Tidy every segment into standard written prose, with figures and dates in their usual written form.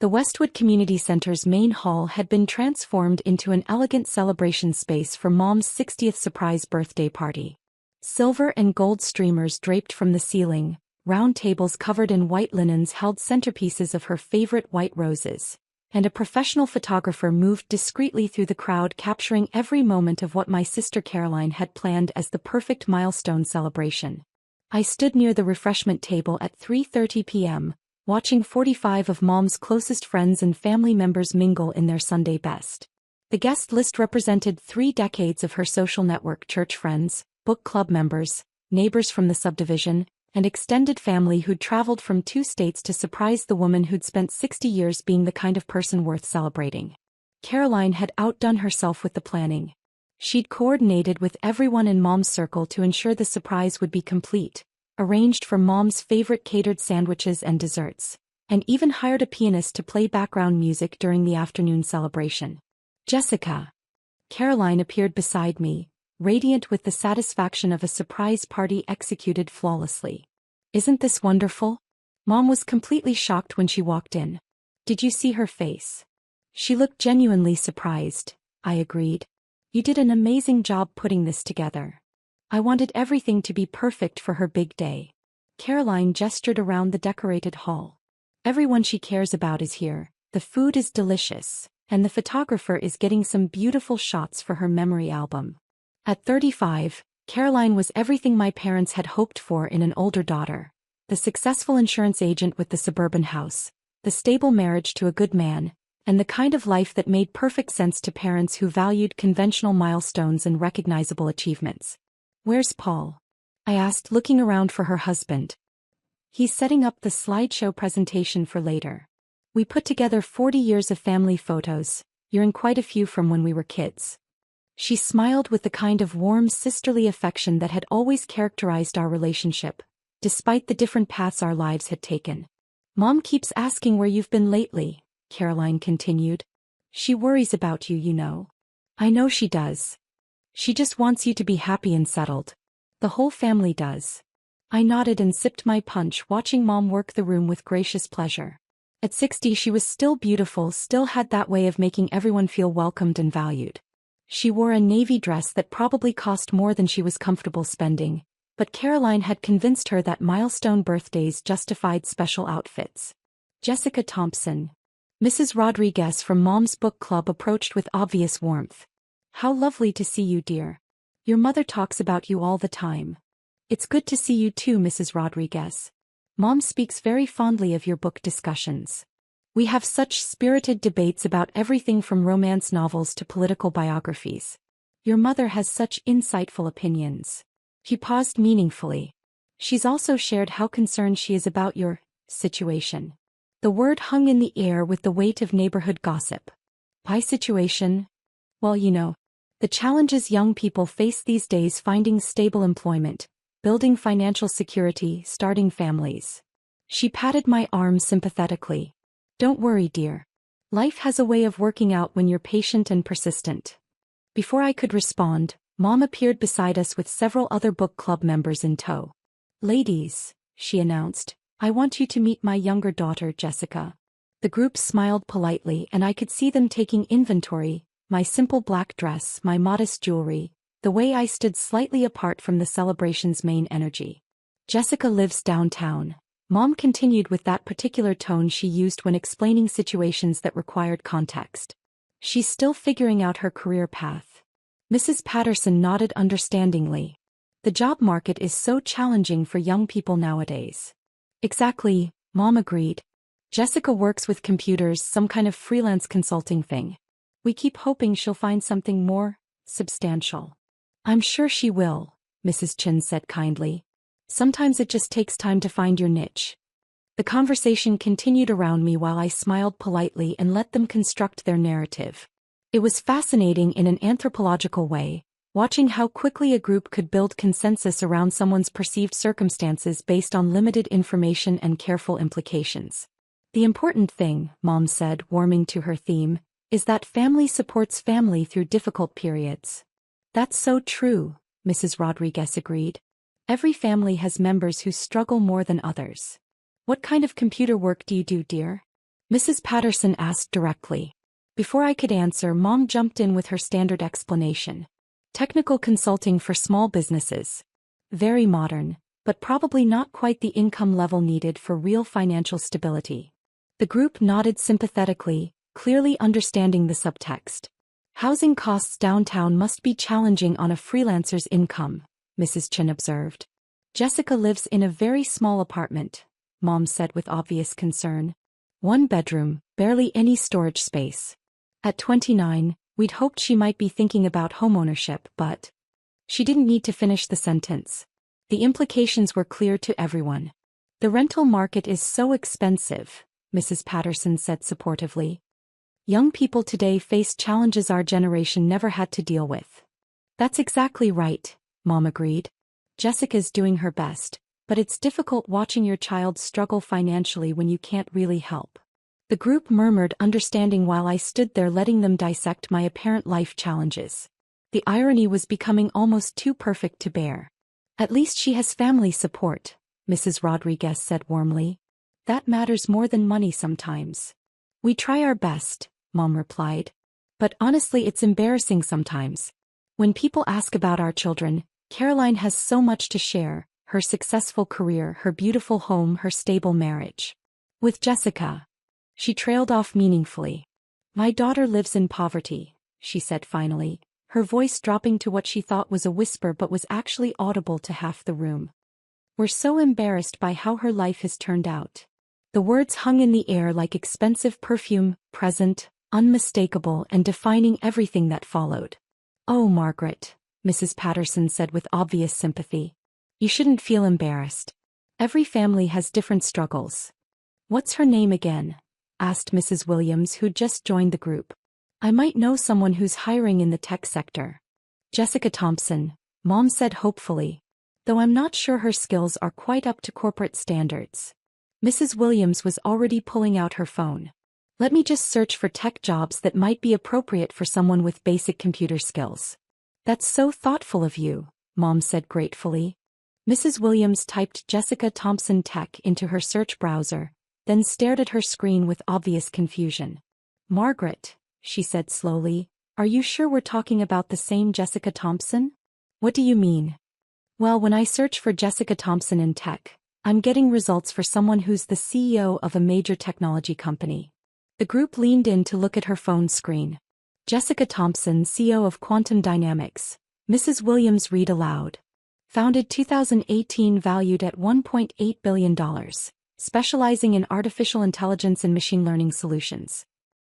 The Westwood Community Center's main hall had been transformed into an elegant celebration space for Mom's 60th surprise birthday party. Silver and gold streamers draped from the ceiling, round tables covered in white linens held centerpieces of her favorite white roses, and a professional photographer moved discreetly through the crowd capturing every moment of what my sister Caroline had planned as the perfect milestone celebration. I stood near the refreshment table at 3:30 p.m., watching 45 of Mom's closest friends and family members mingle in their Sunday best. The guest list represented 3 decades of her social network: church friends, book club members, neighbors from the subdivision, and extended family who'd traveled from 2 states to surprise the woman who'd spent 60 years being the kind of person worth celebrating. Caroline had outdone herself with the planning. She'd coordinated with everyone in Mom's circle to ensure the surprise would be complete, arranged for Mom's favorite catered sandwiches and desserts, and even hired a pianist to play background music during the afternoon celebration. Jessica. Caroline appeared beside me, radiant with the satisfaction of a surprise party executed flawlessly. "Isn't this wonderful?" Mom was completely shocked when she walked in. "Did you see her face?" "She looked genuinely surprised," I agreed. "You did an amazing job putting this together. I wanted everything to be perfect for her big day." Caroline gestured around the decorated hall. "Everyone she cares about is here, the food is delicious, and the photographer is getting some beautiful shots for her memory album." At 35, Caroline was everything my parents had hoped for in an older daughter: the successful insurance agent with the suburban house, the stable marriage to a good man, and the kind of life that made perfect sense to parents who valued conventional milestones and recognizable achievements. "Where's Paul?" I asked, looking around for her husband. "He's setting up the slideshow presentation for later. We put together 40 years of family photos. You're in quite a few from when we were kids." She smiled with the kind of warm sisterly affection that had always characterized our relationship, despite the different paths our lives had taken. "Mom keeps asking where you've been lately," Caroline continued. "She worries about you, you know." "I know she does. She just wants you to be happy and settled. The whole family does." I nodded and sipped my punch, watching Mom work the room with gracious pleasure. At 60 she was still beautiful, still had that way of making everyone feel welcomed and valued. She wore a navy dress that probably cost more than she was comfortable spending, but Caroline had convinced her that milestone birthdays justified special outfits. Jessica Thompson. Mrs. Rodriguez from Mom's book club approached with obvious warmth. "How lovely to see you, dear. Your mother talks about you all the time." "It's good to see you too, Mrs. Rodriguez. Mom speaks very fondly of your book discussions. We have such spirited debates about everything from romance novels to political biographies. Your mother has such insightful opinions." He paused meaningfully. "She's also shared how concerned she is about your situation." The word hung in the air with the weight of neighborhood gossip. "My situation? Well, you know, the challenges young people face these days: finding stable employment, building financial security, starting families." She patted my arm sympathetically. "Don't worry, dear. Life has a way of working out when you're patient and persistent." Before I could respond, Mom appeared beside us with several other book club members in tow. "Ladies," she announced, "I want you to meet my younger daughter, Jessica." The group smiled politely and I could see them taking inventory: my simple black dress, my modest jewelry, the way I stood slightly apart from the celebration's main energy. "Jessica lives downtown," Mom continued with that particular tone she used when explaining situations that required context. "She's still figuring out her career path." Mrs. Patterson nodded understandingly. "The job market is so challenging for young people nowadays." "Exactly," Mom agreed. "Jessica works with computers, some kind of freelance consulting thing. We keep hoping she'll find something more substantial." "I'm sure she will," Mrs. Chin said kindly. "Sometimes it just takes time to find your niche." The conversation continued around me while I smiled politely and let them construct their narrative. It was fascinating in an anthropological way, watching how quickly a group could build consensus around someone's perceived circumstances based on limited information and careful implications. "The important thing," Mom said, warming to her theme, "is that family supports family through difficult periods." "That's so true," Mrs. Rodriguez agreed. "Every family has members who struggle more than others." "What kind of computer work do you do, dear?" Mrs. Patterson asked directly. Before I could answer, Mom jumped in with her standard explanation. Technical consulting for small businesses. Very modern, but probably not quite the income level needed for real financial stability. The group nodded sympathetically, clearly understanding the subtext. Housing costs downtown must be challenging on a freelancer's income, Mrs. Chen observed. Jessica lives in a very small apartment, Mom said with obvious concern. One bedroom, barely any storage space. At 29, we'd hoped she might be thinking about homeownership, but she didn't need to finish the sentence. The implications were clear to everyone. The rental market is so expensive, Mrs. Patterson said supportively. Young people today face challenges our generation never had to deal with. That's exactly right, Mom agreed. Jessica's doing her best, but it's difficult watching your child struggle financially when you can't really help. The group murmured understanding while I stood there letting them dissect my apparent life challenges. The irony was becoming almost too perfect to bear. At least she has family support, Mrs. Rodriguez said warmly. That matters more than money sometimes. We try our best, Mom replied. But honestly, it's embarrassing sometimes. When people ask about our children, Caroline has so much to share, her successful career, her beautiful home, her stable marriage. With Jessica. She trailed off meaningfully. My daughter lives in poverty, she said finally, her voice dropping to what she thought was a whisper but was actually audible to half the room. We're so embarrassed by how her life has turned out. The words hung in the air like expensive perfume, present, unmistakable, and defining everything that followed. Oh, Margaret, Mrs. Patterson said with obvious sympathy. You shouldn't feel embarrassed. Every family has different struggles. What's her name again? Asked Mrs. Williams, who'd just joined the group. I might know someone who's hiring in the tech sector. Jessica Thompson, Mom said hopefully. Though I'm not sure her skills are quite up to corporate standards. Mrs. Williams was already pulling out her phone. Let me just search for tech jobs that might be appropriate for someone with basic computer skills. That's so thoughtful of you, Mom said gratefully. Mrs. Williams typed Jessica Thompson Tech into her search browser, then stared at her screen with obvious confusion. Margaret, she said slowly, are you sure we're talking about the same Jessica Thompson? What do you mean? Well, when I search for Jessica Thompson in tech, I'm getting results for someone who's the CEO of a major technology company. The group leaned in to look at her phone screen. Jessica Thompson, CEO of Quantum Dynamics, Mrs. Williams read aloud. Founded 2018, valued at $1.8 billion. Specializing in artificial intelligence and machine learning solutions.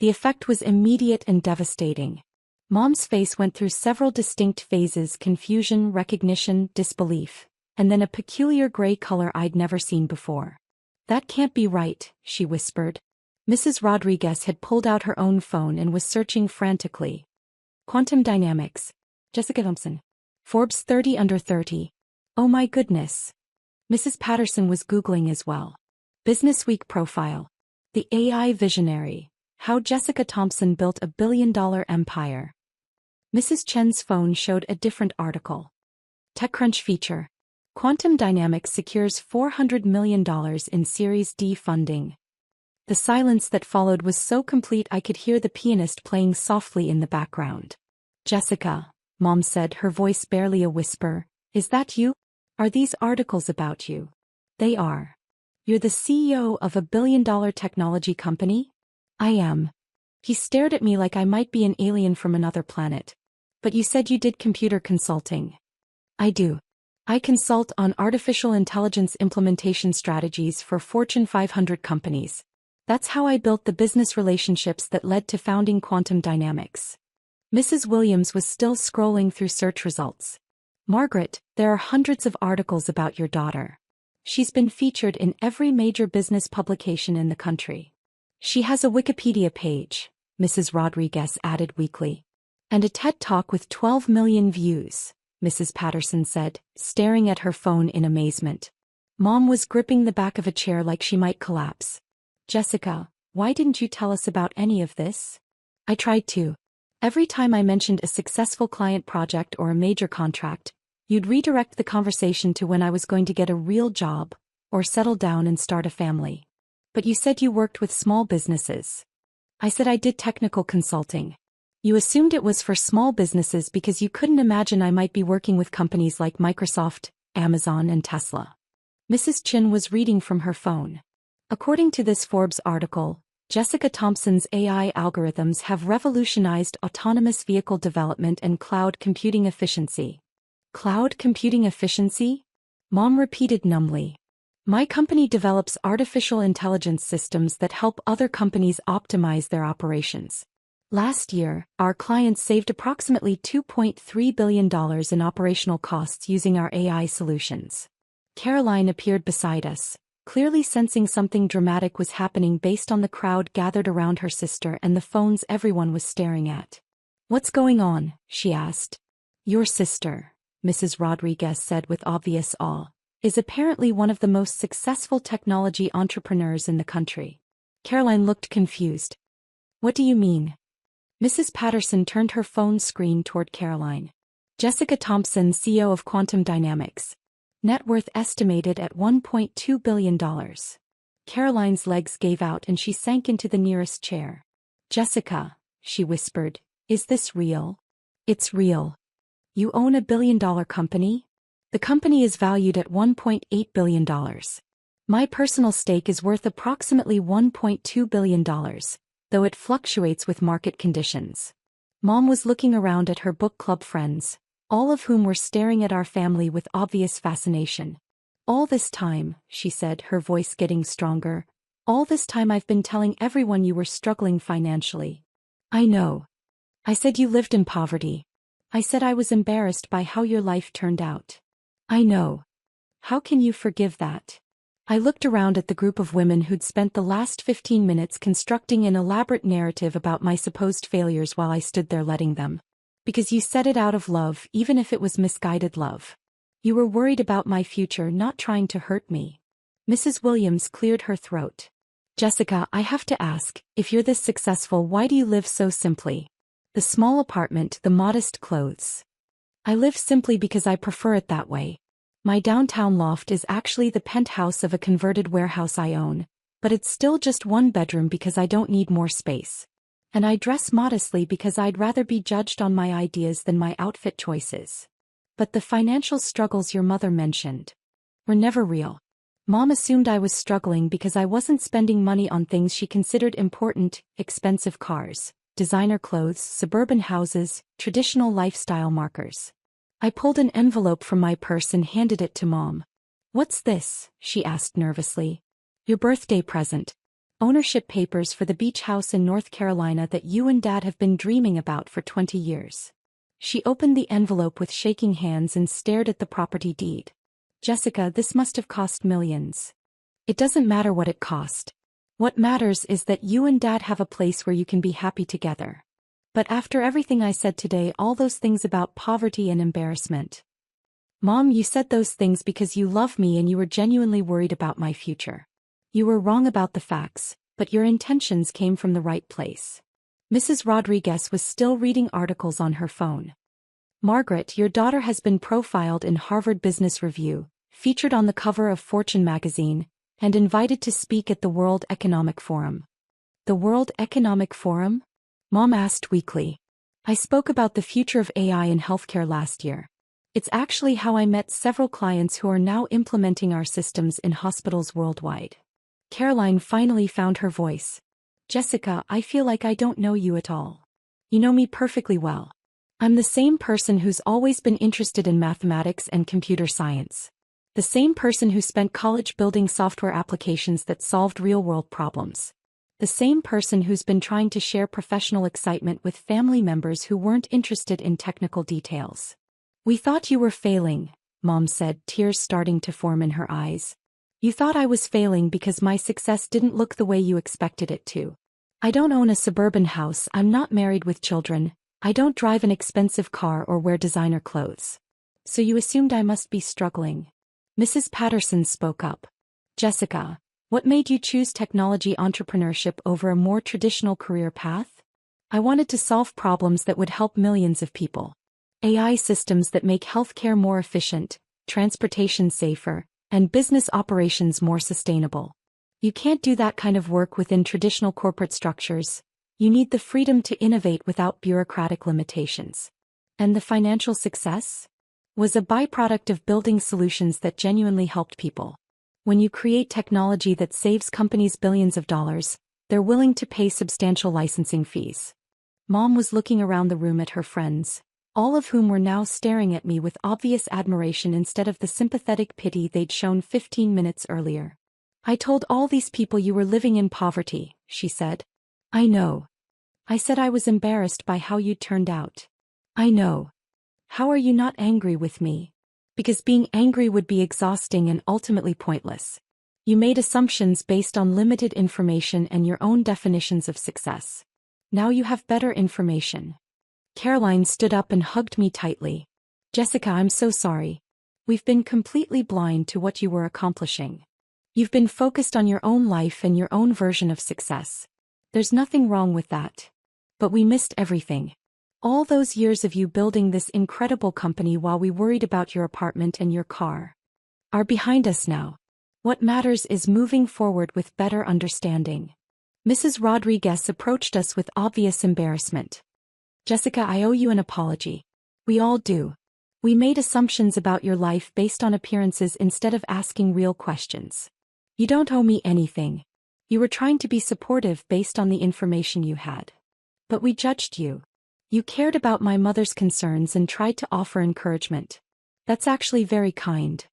The effect was immediate and devastating. Mom's face went through several distinct phases: confusion, recognition, disbelief, and then a peculiar gray color I'd never seen before. That can't be right, she whispered. Mrs. Rodriguez had pulled out her own phone and was searching frantically. Quantum Dynamics. Jessica Thompson. Forbes 30 under 30. Oh my goodness. Mrs. Patterson was Googling as well. Businessweek profile. The AI visionary. How Jessica Thompson built a billion-dollar empire. Mrs. Chen's phone showed a different article. TechCrunch feature. Quantum Dynamics secures $400 million in Series D funding. The silence that followed was so complete I could hear the pianist playing softly in the background. Jessica, Mom said, her voice barely a whisper, is that you? Are these articles about you? They are. You're the CEO of a billion-dollar technology company? I am. He stared at me like I might be an alien from another planet. But you said you did computer consulting. I do. I consult on artificial intelligence implementation strategies for Fortune 500 companies. That's how I built the business relationships that led to founding Quantum Dynamics. Mrs. Williams was still scrolling through search results. Margaret, there are hundreds of articles about your daughter. She's been featured in every major business publication in the country. She has a Wikipedia page, Mrs. Rodriguez added weakly. And a TED Talk with 12 million views, Mrs. Patterson said, staring at her phone in amazement. Mom was gripping the back of a chair like she might collapse. Jessica, why didn't you tell us about any of this? I tried to. Every time I mentioned a successful client project or a major contract, you'd redirect the conversation to when I was going to get a real job, or settle down and start a family. But you said you worked with small businesses. I said I did technical consulting. You assumed it was for small businesses because you couldn't imagine I might be working with companies like Microsoft, Amazon, and Tesla. Mrs. Chin was reading from her phone. According to this Forbes article, Jessica Thompson's AI algorithms have revolutionized autonomous vehicle development and cloud computing efficiency. Cloud computing efficiency? Mom repeated numbly. My company develops artificial intelligence systems that help other companies optimize their operations. Last year, our clients saved approximately $2.3 billion in operational costs using our AI solutions. Caroline appeared beside us, clearly sensing something dramatic was happening based on the crowd gathered around her sister and the phones everyone was staring at. What's going on? She asked. Your sister, Mrs. Rodriguez said with obvious awe, is apparently one of the most successful technology entrepreneurs in the country. Caroline looked confused. What do you mean? Mrs. Patterson turned her phone screen toward Caroline. Jessica Thompson, CEO of Quantum Dynamics. Net worth estimated at $1.2 billion. Caroline's legs gave out and she sank into the nearest chair. Jessica, she whispered, is this real? It's real. You own $1 billion company? The company is valued at $1.8 billion. My personal stake is worth approximately $1.2 billion. Though it fluctuates with market conditions. Mom was looking around at her book club friends, all of whom were staring at our family with obvious fascination. All this time, she said, her voice getting stronger, all this time I've been telling everyone you were struggling financially. I know. I said you lived in poverty. I said I was embarrassed by how your life turned out. I know. How can you forgive that? I looked around at the group of women who'd spent the last 15 minutes constructing an elaborate narrative about my supposed failures while I stood there letting them. Because you said it out of love, even if it was misguided love. You were worried about my future, not trying to hurt me. Mrs. Williams cleared her throat. Jessica, I have to ask, if you're this successful, why do you live so simply? The small apartment, the modest clothes. I live simply because I prefer it that way. My downtown loft is actually the penthouse of a converted warehouse I own, but it's still just one bedroom because I don't need more space. And I dress modestly because I'd rather be judged on my ideas than my outfit choices. But the financial struggles your mother mentioned were never real. Mom assumed I was struggling because I wasn't spending money on things she considered important, expensive cars, designer clothes, suburban houses, traditional lifestyle markers. I pulled an envelope from my purse and handed it to Mom. What's this? She asked nervously. Your birthday present. Ownership papers for the beach house in North Carolina that you and Dad have been dreaming about for 20 years. She opened the envelope with shaking hands and stared at the property deed. Jessica, this must have cost millions. It doesn't matter what it cost. What matters is that you and Dad have a place where you can be happy together. But after everything I said today, all those things about poverty and embarrassment. Mom, you said those things because you love me and you were genuinely worried about my future. You were wrong about the facts, but your intentions came from the right place. Mrs. Rodriguez was still reading articles on her phone. Margaret, your daughter has been profiled in Harvard Business Review, featured on the cover of Fortune magazine, and invited to speak at the World Economic Forum. The World Economic Forum? Mom asked weakly. I spoke about the future of AI in healthcare last year. It's actually how I met several clients who are now implementing our systems in hospitals worldwide. Caroline finally found her voice. Jessica, I feel like I don't know you at all. You know me perfectly well. I'm the same person who's always been interested in mathematics and computer science. The same person who spent college building software applications that solved real-world problems. The same person who's been trying to share professional excitement with family members who weren't interested in technical details. We thought you were failing, Mom said, tears starting to form in her eyes. You thought I was failing because my success didn't look the way you expected it to. I don't own a suburban house, I'm not married with children, I don't drive an expensive car or wear designer clothes. So you assumed I must be struggling. Mrs. Patterson spoke up. Jessica, what made you choose technology entrepreneurship over a more traditional career path? I wanted to solve problems that would help millions of people. AI systems that make healthcare more efficient, transportation safer, and business operations more sustainable. You can't do that kind of work within traditional corporate structures. You need the freedom to innovate without bureaucratic limitations. And the financial success? Was a byproduct of building solutions that genuinely helped people. When you create technology that saves companies billions of dollars, they're willing to pay substantial licensing fees. Mom was looking around the room at her friends, all of whom were now staring at me with obvious admiration instead of the sympathetic pity they'd shown 15 minutes earlier. I told all these people you were living in poverty, she said. I know. I said I was embarrassed by how you'd turned out. I know. How are you not angry with me? Because being angry would be exhausting and ultimately pointless. You made assumptions based on limited information and your own definitions of success. Now you have better information. Caroline stood up and hugged me tightly. Jessica, I'm so sorry. We've been completely blind to what you were accomplishing. You've been focused on your own life and your own version of success. There's nothing wrong with that. But we missed everything. All those years of you building this incredible company while we worried about your apartment and your car are behind us now. What matters is moving forward with better understanding. Mrs. Rodriguez approached us with obvious embarrassment. Jessica, I owe you an apology. We all do. We made assumptions about your life based on appearances instead of asking real questions. You don't owe me anything. You were trying to be supportive based on the information you had. But we judged you. You cared about my mother's concerns and tried to offer encouragement. That's actually very kind.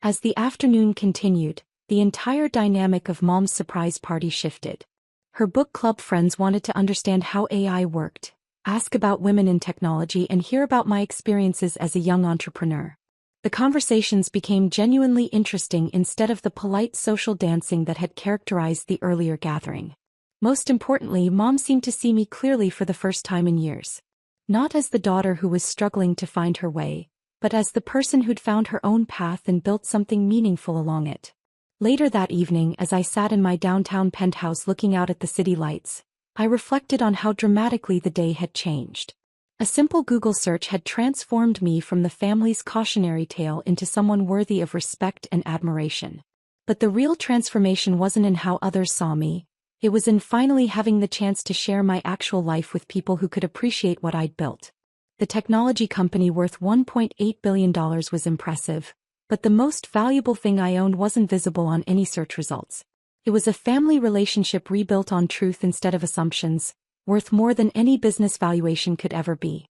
As the afternoon continued, the entire dynamic of Mom's surprise party shifted. Her book club friends wanted to understand how AI worked, ask about women in technology, and hear about my experiences as a young entrepreneur. The conversations became genuinely interesting instead of the polite social dancing that had characterized the earlier gathering. Most importantly, Mom seemed to see me clearly for the first time in years. Not as the daughter who was struggling to find her way, but as the person who'd found her own path and built something meaningful along it. Later that evening, as I sat in my downtown penthouse looking out at the city lights, I reflected on how dramatically the day had changed. A simple Google search had transformed me from the family's cautionary tale into someone worthy of respect and admiration. But the real transformation wasn't in how others saw me. It was in finally having the chance to share my actual life with people who could appreciate what I'd built. The technology company worth $1.8 billion was impressive, but the most valuable thing I owned wasn't visible on any search results. It was a family relationship rebuilt on truth instead of assumptions, worth more than any business valuation could ever be.